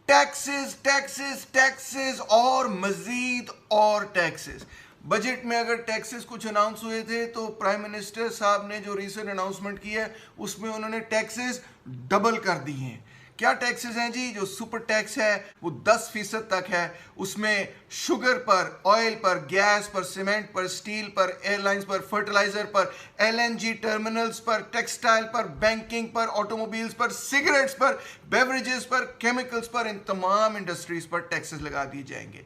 Taxes taxes taxes और मजीद और taxes. Budget में अगर टैक्सेस कुछ अनाउंस हुए थे तो प्राइम मिनिस्टर साहब ने जो रीसेंट अनाउंसमेंट की है उसमें उन्होंने टैक्सेस डबल कर दिए हैं। क्या टैक्सेस हैं जी? जो सुपर टैक्स है वो 10% तक है, उसमें शुगर पर, ऑयल पर, गैस पर, सीमेंट पर, स्टील पर, एयरलाइंस पर, फर्टिलाइजर पर, एलएनजी टर्मिनल्स पर, टेक्सटाइल पर, बैंकिंग पर, ऑटोमोबाइल्स पर, सिगरेट्स पर, बेवरेजेस पर, केमिकल्स पर, इन तमाम इंडस्ट्रीज पर टैक्सेस लगा दिए जाएंगे।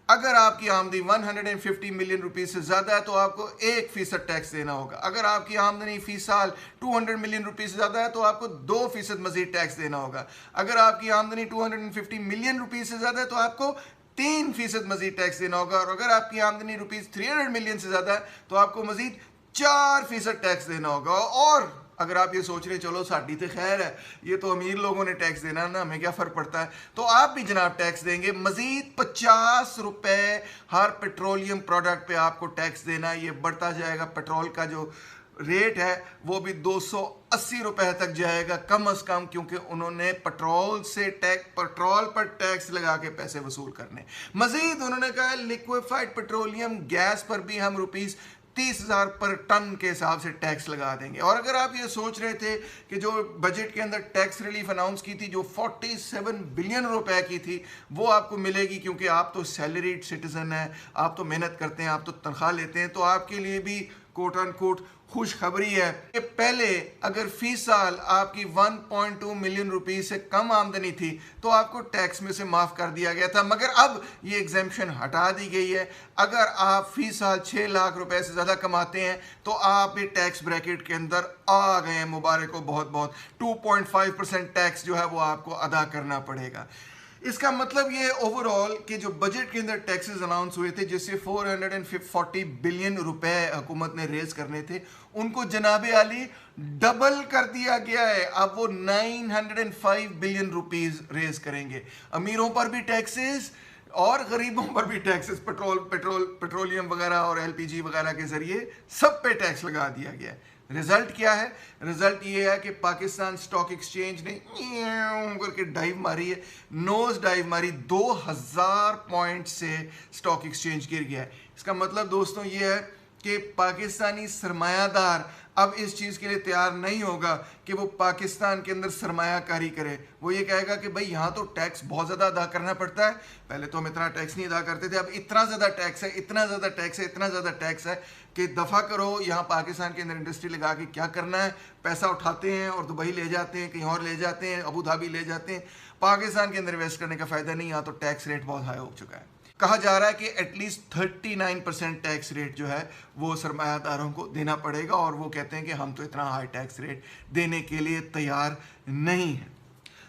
अगर आपकी आमदनी 150 मिलियन रुपीस से ज्यादा है तो आपको 1% टैक्स देना होगा। अगर आपकी आमदनी फी साल 200 मिलियन रुपीस से ज्यादा है तो आपको 2% मजीद टैक्स देना होगा। अगर आपकी आमदनी 250 मिलियन रुपीस से ज्यादा है तो आपको 3% मजीद टैक्स देना होगा। और अगर आपकी आमदनी रुपीस 300 मिलियन से ज्यादा है तो आपको मजीद 4% टैक्स देना होगा। और अगर आप ये सोच रहे चलो साड़ी तो खैर है, ये तो अमीर लोगों ने टैक्स देना ना, हमें क्या फर्क पड़ता है, तो आप भी जनाब टैक्स देंगे। मजीद 50 रुपए हर पेट्रोलियम प्रोडक्ट पे आपको टैक्स देना। ये बढ़ता जाएगा। पेट्रोल का जो रेट है वो भी 280 रुपए तक जाएगा कम अज कम, क्योंकि उन्होंने पेट्रोल पर टैक्स लगा के पैसे वसूल करने। मजीद उन्होंने कहा लिक्विफाइड पेट्रोलियम गैस पर भी हम रुपीस 30,000 पर टन के हिसाब से टैक्स लगा देंगे। और अगर आप ये सोच रहे थे कि जो बजट के अंदर टैक्स रिलीफ अनाउंस की थी जो 47 बिलियन रुपए की थी वो आपको मिलेगी, क्योंकि आप तो सैलरीड सिटीजन हैं, आप तो मेहनत करते हैं, आप तो तनख्वाह लेते हैं, तो आपके लिए भी कोट एंड कोट खुशखबरी है कि पहले अगर फी साल आपकी 1.2 मिलियन रुपीस से कम आमदनी थी तो आपको टैक्स में से माफ कर दिया गया था, मगर अब ये एग्जेम्पशन हटा दी गई है। अगर आप फी साल 6 लाख रुपए से ज्यादा कमाते हैं तो आप ये टैक्स ब्रैकेट के अंदर आ गए हैं। मुबारक हो बहुत बहुत। 2.5% टैक्स जो है वो आपको अदा करना पड़ेगा। इसका मतलब ये ओवरऑल कि जो बजट के अंदर टैक्सेस अनाउंस हुए थे जिससे 440 बिलियन रुपए हुकूमत ने रेज करने थे, उनको जनाबे आली डबल कर दिया गया है। अब वो 905 बिलियन रुपीस रेज करेंगे। अमीरों पर भी टैक्सेस और गरीबों पर भी टैक्सेस, पेट्रोलियम वगैरह और एलपीजी वगैरह के जरिए सब पे टैक्स लगा दिया गया है। रिजल्ट क्या है? रिजल्ट ये है कि पाकिस्तान स्टॉक एक्सचेंज ने करके डाइव मारी है, नोज डाइव मारी, 2000 पॉइंट से स्टॉक एक्सचेंज गिर गया है। इसका मतलब दोस्तों ये है कि पाकिस्तानी सरमायादार अब इस चीज़ के लिए तैयार नहीं होगा कि वो पाकिस्तान के अंदर सरमायाकारी करे। वो ये कहेगा कि भाई यहाँ तो टैक्स बहुत ज़्यादा अदा करना पड़ता है, पहले तो हम इतना टैक्स नहीं अदा करते थे, अब इतना ज़्यादा टैक्स है, इतना ज़्यादा टैक्स है, इतना ज़्यादा टैक्स है कि दफ़ा करो। यहाँ पाकिस्तान के अंदर इंडस्ट्री लगा के क्या करना है? पैसा उठाते हैं और दुबई ले जाते हैं, कहीं और ले जाते हैं, अबू धाबी ले जाते हैं। पाकिस्तान के अंदर इन्वेस्ट करने का फ़ायदा नहीं। यहाँ तो टैक्स रेट बहुत हाई हो चुका है। कहा जा रहा है कि एटलीस्ट 39% टैक्स रेट जो है वो सरमायादारों को देना पड़ेगा, और वो कहते हैं कि हम तो इतना हाई टैक्स रेट देने के लिए तैयार नहीं है।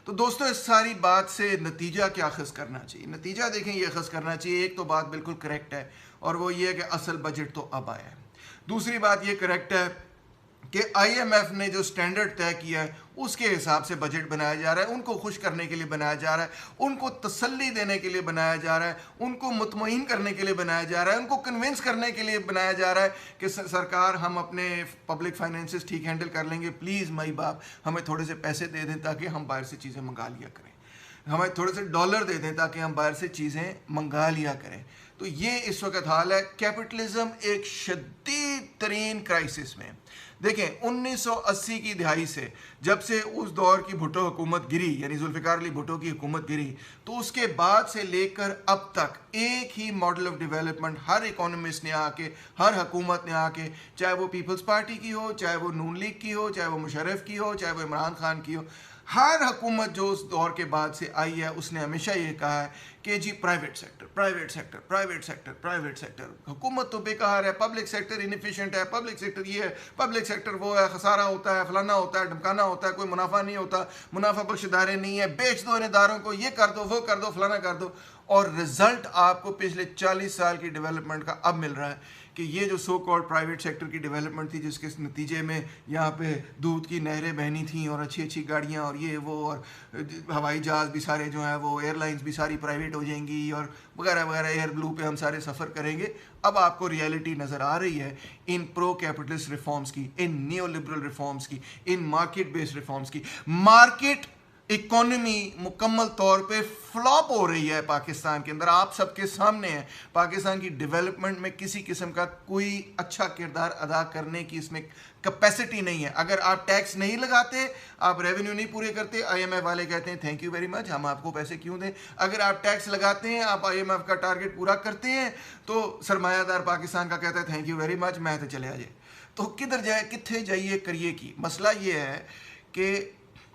तो दोस्तों इस सारी बात से नतीजा क्या अखज़ करना चाहिए? नतीजा देखें, ये अखज़ करना चाहिए, एक तो बात बिल्कुल करेक्ट है और वो ये है कि असल बजट तो अब आया है। दूसरी बात ये करेक्ट है कि आईएमएफ ने जो स्टैंडर्ड तय किया है उसके हिसाब से बजट बनाया जा रहा है। उनको खुश करने के लिए बनाया जा रहा है, उनको तसल्ली देने के लिए बनाया जा रहा है, उनको मुतमईन करने के लिए बनाया जा रहा है, उनको कन्विंस करने के लिए बनाया जा रहा है कि सरकार हम अपने पब्लिक फाइनेंसेस ठीक हैंडल कर लेंगे, प्लीज़ माई बाप हमें थोड़े से पैसे दे दें ताकि हम बाहर से चीज़ें मंगा लिया करें, हमें थोड़े से डॉलर दे दें ताकि हम बाहर से चीज़ें मंगा लिया करें। तो ये इस वक्त हाल है। कैपिटलिज्म एक शदीद तरीन क्राइसिस में। देखें 1980 की दिहाई से, जब से उस दौर की भुट्टो हुकूमत गिरी, यानी जुल्फ़िकार अली भुट्टो की हुकूमत गिरी, तो उसके बाद से लेकर अब तक एक ही मॉडल ऑफ डेवलपमेंट हर इकोनॉमिस्ट ने आके, हर हुकूमत ने आके, चाहे वो पीपल्स पार्टी की हो, चाहे वो नून लीग की हो, चाहे वो मुशर्रफ की हो, चाहे वो इमरान खान की हो, हर हुकूमत जो उस दौर के बाद से आई है उसने हमेशा ये कहा है कि जी private sector, private sector, private sector, private sector. हुकूमत तो बेकार है, पब्लिक सेक्टर इनएफिशिएंट है, पब्लिक सेक्टर ये है, पब्लिक सेक्टर वो है, खसारा होता है, फलाना होता है, ढमकाना होता है, कोई मुनाफा नहीं होता, मुनाफा बख्श इदारे नहीं है, बेच दो इन इदारों को, ये कर दो, वो कर दो, फलाना कर दो। और रिजल्ट आपको पिछले 40 साल की डेवलपमेंट का अब मिल रहा है कि ये जो सो कॉल्ड प्राइवेट सेक्टर की डेवलपमेंट थी, जिसके नतीजे में यहाँ पे दूध की नहरें बहनी थी और अच्छी अच्छी गाड़ियाँ और ये वो, और हवाई जहाज़ भी सारे जो हैं वो, एयरलाइंस भी सारी प्राइवेट हो जाएंगी और वगैरह वगैरह, एयर ब्लू पे हम सारे सफ़र करेंगे। अब आपको रियलिटी नज़र आ रही है इन प्रो कैपिटलिस्ट रिफॉर्म्स की, इन न्यू लिबरल रिफॉर्म्स की, इन मार्केट बेस्ड रिफॉर्म्स की। मार्केट इकोनॉमी मुकम्मल तौर पे फ्लॉप हो रही है पाकिस्तान के अंदर, आप सबके सामने है। पाकिस्तान की डेवलपमेंट में किसी किस्म का कोई अच्छा किरदार अदा करने की इसमें कैपेसिटी नहीं है। अगर आप टैक्स नहीं लगाते, आप रेवेन्यू नहीं पूरे करते, आईएमएफ वाले कहते हैं थैंक यू वेरी मच, हम आपको पैसे क्यों दें। अगर आप टैक्स लगाते हैं, आप आईएमएफ का टारगेट पूरा करते हैं, तो सरमायादार पाकिस्तान का कहता है थैंक यू वेरी मच, मैं तो चले आ जाए। तो किधर जाए, कितने जाइए, करिए की। मसला ये है कि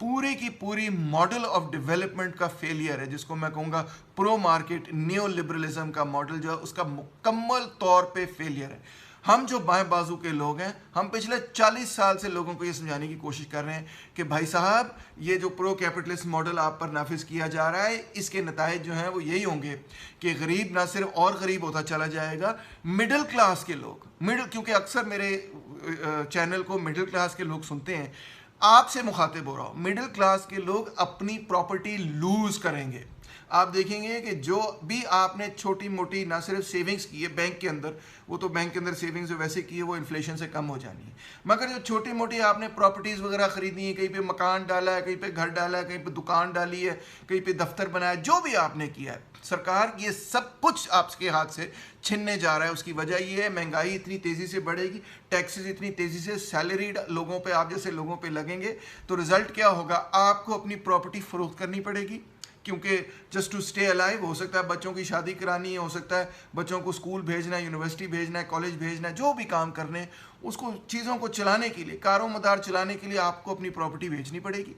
पूरी की पूरी मॉडल ऑफ डेवलपमेंट का फेलियर है, जिसको मैं कहूँगा प्रो मार्केट न्यू लिबरलिज्म का मॉडल जो है उसका मुकम्मल तौर पे फेलियर है। हम जो बाएं बाजू के लोग हैं, हम पिछले 40 साल से लोगों को ये समझाने की कोशिश कर रहे हैं कि भाई साहब, ये जो प्रो कैपिटलिस्ट मॉडल आप पर नाफिज किया जा रहा है, इसके नताइज जो हैं वो यही होंगे कि गरीब ना सिर्फ और गरीब होता चला जाएगा, मिडिल क्लास के लोग, क्योंकि अक्सर मेरे चैनल को मिडिल क्लास के लोग सुनते हैं, आपसे मुखातिब हो रहा हूँ, मिडिल क्लास के लोग अपनी प्रॉपर्टी लूज करेंगे। आप देखेंगे कि जो भी आपने छोटी मोटी ना सिर्फ सेविंग्स की है बैंक के अंदर, वो तो बैंक के अंदर सेविंग्स जो वैसे की है वो इन्फ्लेशन से कम हो जानी है, मगर जो छोटी मोटी आपने प्रॉपर्टीज़ वगैरह खरीदी है, कहीं पे मकान डाला है, कहीं पे घर डाला है, कहीं पे दुकान डाली है, कहीं पे दफ्तर बनाया, जो भी आपने किया है, सरकार ये सब कुछ आपके हाथ से छीनने जा रहा है। उसकी वजह ये है महंगाई इतनी तेज़ी से बढ़ेगी, टैक्सेस इतनी तेज़ी से सैलरीड लोगों पे, आप जैसे लोगों पे लगेंगे, तो रिजल्ट क्या होगा, आपको अपनी प्रॉपर्टी फरोख्त करनी पड़ेगी, क्योंकि जस्ट टू स्टे अलाइव, हो सकता है बच्चों की शादी करानी है, हो सकता है बच्चों को स्कूल भेजना है, यूनिवर्सिटी भेजना है, कॉलेज भेजना है, जो भी काम करने हैं, उसको चीज़ों को चलाने के लिए, कारो मदार चलाने के लिए आपको अपनी प्रॉपर्टी बेचनी पड़ेगी।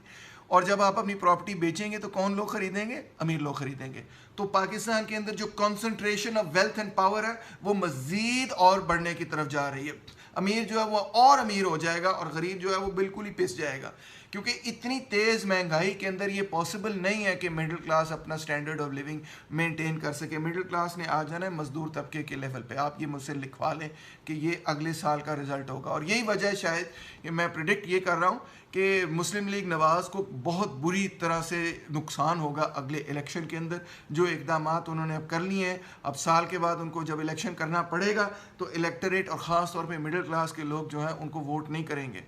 और जब आप अपनी प्रॉपर्टी बेचेंगे तो कौन लोग खरीदेंगे, अमीर लोग खरीदेंगे। तो पाकिस्तान के अंदर जो concentration of wealth and power है वो मज़ीद और बढ़ने की तरफ जा रही है। अमीर जो है वो और अमीर हो जाएगा और गरीब जो है वो बिल्कुल ही पिस जाएगा, क्योंकि इतनी तेज़ महंगाई के अंदर ये पॉसिबल नहीं है कि मिडिल क्लास अपना स्टैंडर्ड ऑफ लिविंग मेंटेन कर सके। मिडिल क्लास ने आ जाना है मज़दूर तबके के लेवल पे। आप ये मुझसे लिखवा लें कि ये अगले साल का रिज़ल्ट होगा। और यही वजह है शायद कि मैं प्रिडिक्ट ये कर रहा हूँ कि मुस्लिम लीग नवाज़ को बहुत बुरी तरह से नुकसान होगा अगले इलेक्शन के अंदर। जो इक़दाम उन्होंने अब कर लिए हैं, अब साल के बाद उनको जब इलेक्शन करना पड़ेगा तो इलेक्टरेट और ख़ास तौर पे मिडिल क्लास के लोग जो हैं उनको वोट नहीं करेंगे।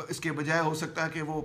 इसके बजाय हो सकता है कि वो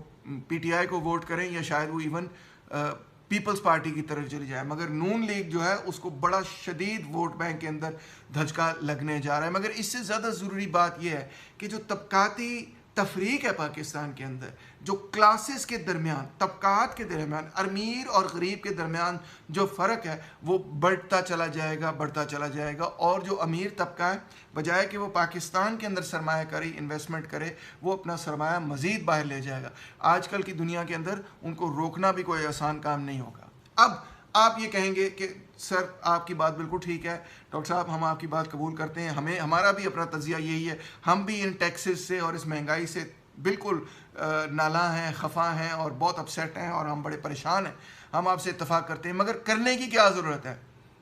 पीटीआई को वोट करें या शायद वो इवन पीपल्स पार्टी की तरफ चली जाए। मगर नून लीग जो है उसको बड़ा शदीद वोट बैंक के अंदर धचका लगने जा रहा है। मगर इससे ज़्यादा ज़रूरी बात यह है कि जो तबकाती तफरीक है पाकिस्तान के अंदर, जो क्लासेस के दरमियान, तबकात के दरमियान, अमीर और गरीब के दरमियान जो फ़र्क है वो बढ़ता चला जाएगा, बढ़ता चला जाएगा। और जो अमीर तबका है, बजाय कि वो पाकिस्तान के अंदर सरमायाकारी इन्वेस्टमेंट करे, वो अपना सरमाया मज़ीद बाहर ले जाएगा। आजकल की दुनिया के अंदर उनको रोकना भी कोई आसान काम नहीं होगा। अब आप ये कहेंगे कि सर आपकी बात बिल्कुल ठीक है डॉक्टर साहब, हम आपकी बात कबूल करते हैं, हमें हमारा भी अपना तज़िया यही है, हम भी इन टैक्सेस से और इस महंगाई से बिल्कुल नाला हैं, खफा हैं और बहुत अपसेट हैं और हम बड़े परेशान हैं, हम आपसे इत्तफाक करते हैं। मगर करने की क्या ज़रूरत है?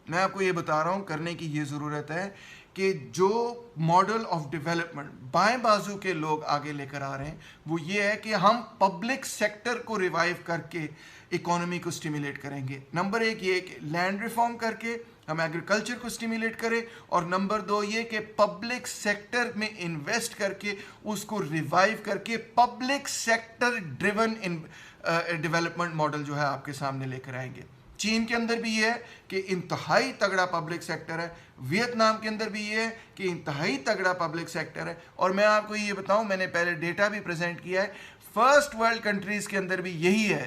मैं आपको ये बता रहा हूँ, करने की ये ज़रूरत है कि जो मॉडल ऑफ डेवलपमेंट बाएं बाजू के लोग आगे लेकर आ रहे हैं वो ये है कि हम पब्लिक सेक्टर को रिवाइव करके इकोनॉमी को स्टिमुलेट करेंगे। नंबर एक ये कि लैंड रिफॉर्म करके हम एग्रीकल्चर को स्टिमुलेट करें, और नंबर दो ये कि पब्लिक सेक्टर में इन्वेस्ट करके उसको रिवाइव करके public sector driven development model जो है आपके सामने लेकर आएंगे। चीन के अंदर भी ये है कि इंतहाई तगड़ा पब्लिक सेक्टर है, वियतनाम के अंदर भी ये है कि इंतहाई तगड़ा पब्लिक सेक्टर है। और मैं आपको ये बताऊं, मैंने पहले डेटा भी प्रेजेंट किया है, फर्स्ट वर्ल्ड कंट्रीज़ के अंदर भी यही है,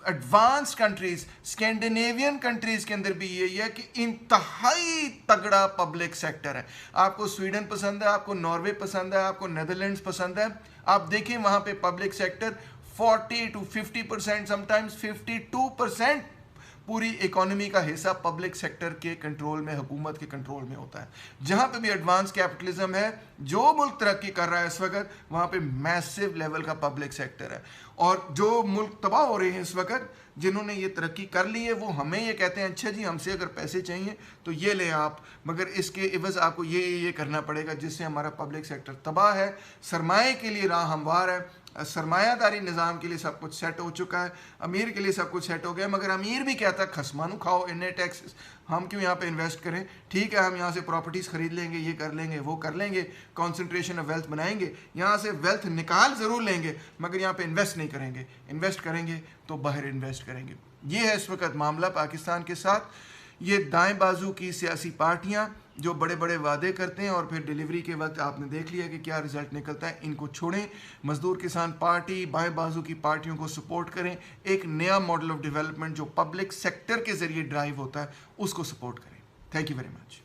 एडवांस कंट्रीज, स्कैंडिनेवियन कंट्रीज के अंदर भी यही है कि इंतहाई तगड़ा पब्लिक सेक्टर है। आपको स्वीडन पसंद है, आपको नॉर्वे पसंद है, आपको नेदरलैंड्स पसंद है, आप देखें वहाँ पे पब्लिक सेक्टर 40 to 50%, समटाइम्स 52% पूरी इकोनॉमी का हिस्सा पब्लिक सेक्टर के कंट्रोल में, हुकूमत के कंट्रोल में होता है। जहाँ पे भी एडवांस कैपिटलिज्म है, जो मुल्क तरक्की कर रहा है इस वक्त, वहाँ पे मैसिव लेवल का पब्लिक सेक्टर है। और जो मुल्क तबाह हो रहे हैं इस वक्त, जिन्होंने ये तरक्की कर ली है, वो हमें ये कहते हैं अच्छा जी हमसे अगर पैसे चाहिए तो ये लें आप, मगर इसके इवज़ आपको ये करना पड़ेगा, जिससे हमारा पब्लिक सेक्टर तबाह है, सरमाए के लिए राह हमवार है। सरमायादारी निज़ाम के लिए सब कुछ सेट हो चुका है, अमीर के लिए सब कुछ सेट हो गया, मगर अमीर भी कहता है खसमानू खाओ इन्हें टैक्सेस, हम क्यों यहाँ पे इन्वेस्ट करें, ठीक है हम यहाँ से प्रॉपर्टीज़ खरीद लेंगे, ये कर लेंगे वो कर लेंगे, कॉन्सेंट्रेशन ऑफ वेल्थ बनाएंगे, यहाँ से वेल्थ निकाल ज़रूर लेंगे मगर यहाँ पे इन्वेस्ट नहीं करेंगे, इन्वेस्ट करेंगे तो बाहर इन्वेस्ट करेंगे। ये है इस वक्त मामला पाकिस्तान के साथ। ये दाएं बाजू की सियासी पार्टियां जो बड़े बड़े वादे करते हैं और फिर डिलीवरी के वक्त आपने देख लिया कि क्या रिजल्ट निकलता है, इनको छोड़ें। मजदूर किसान पार्टी, बाएं बाजू की पार्टियों को सपोर्ट करें। एक नया मॉडल ऑफ डेवलपमेंट जो पब्लिक सेक्टर के जरिए ड्राइव होता है उसको सपोर्ट करें। Thank you very much.